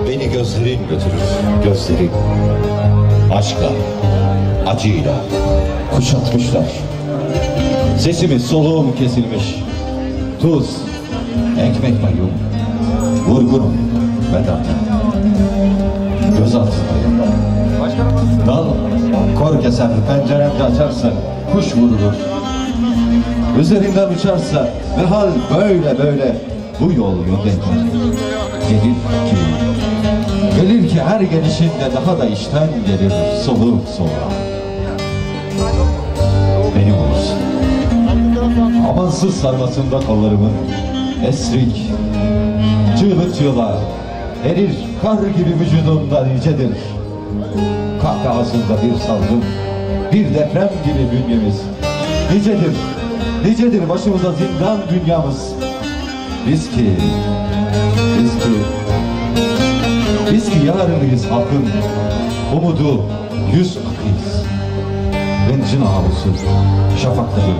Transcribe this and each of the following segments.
Beni gözlerin götürür, gözlerin. Aşkla, acıyla kuşatmışlar. Sesimiz soluğum kesilmiş. Tuz, ekmek payım, vurgunum bedata. Göz altındayım. Dal, kor keser, penceremde açarsa kuş vurulur. Üzerinden uçarsa ve hal böyle bu yol yolundayken gelir ki her gelişinde daha da içten gelir soluk soluğa. Beni vurursun. Amansız sarmasında kollarımın esrik, çığlık çığlığa erir kar gibi vücudumda nicedir. Kahkahasında bir salgın, bir deprem gibi bünyemiz nicedir başımıza zindan dünyamız. Biz ki yarınıyız halkın umudu, yüz akıyız. Bencin ağabeysi şafakları,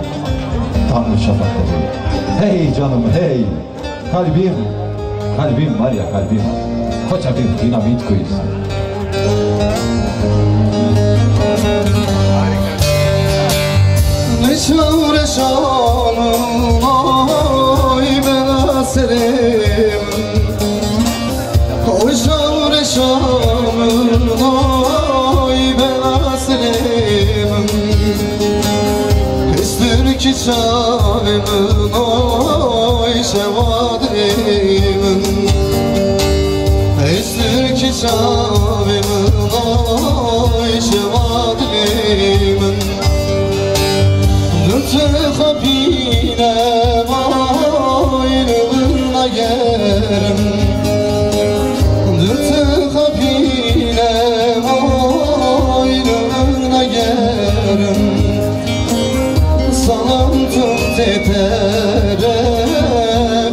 tanrı şafakları. Hey canım hey, kalbim var ya kalbim, koca bir dinamit kuyusu. Ne çare şanım ay ben eserim, oy çare şanım ay ben eserim. İster ki çarımın ay şevadrimin, İster ki çarımın ay şevadrimin. Tıkabine maylığına yerim, tıkabine maylığına yerim. Salantım tetere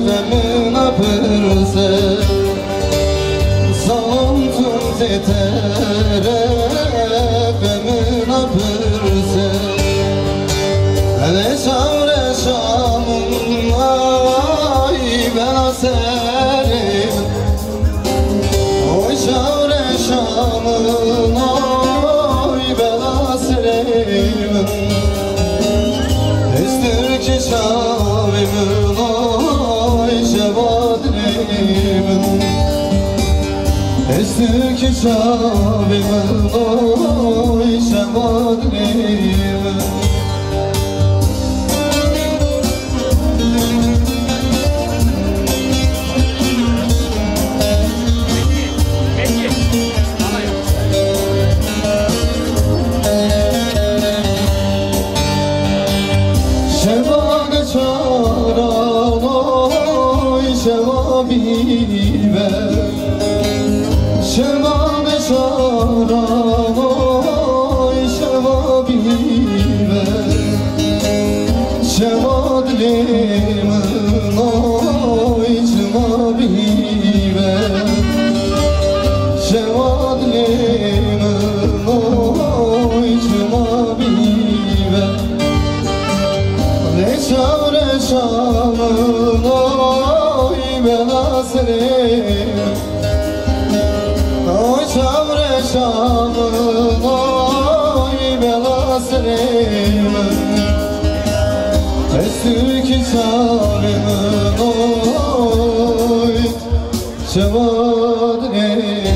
femine pırse, salantım tetere femine pırse. Çare şamım ay ben eserim, oy çare şamım ay ben eserim. İster ki şavimin ay şevadrimin, İster ki şavimin ay şevadrimin. Şevabibe, şevabe şaran oy şevabibe, şevadlimin oy şevabibe, şevadlimin oy şevabibe. Ne çare şanın oy ben eserim, oy çare şanın oy ben eserim. Esir ki çarımın oy şevadlimin.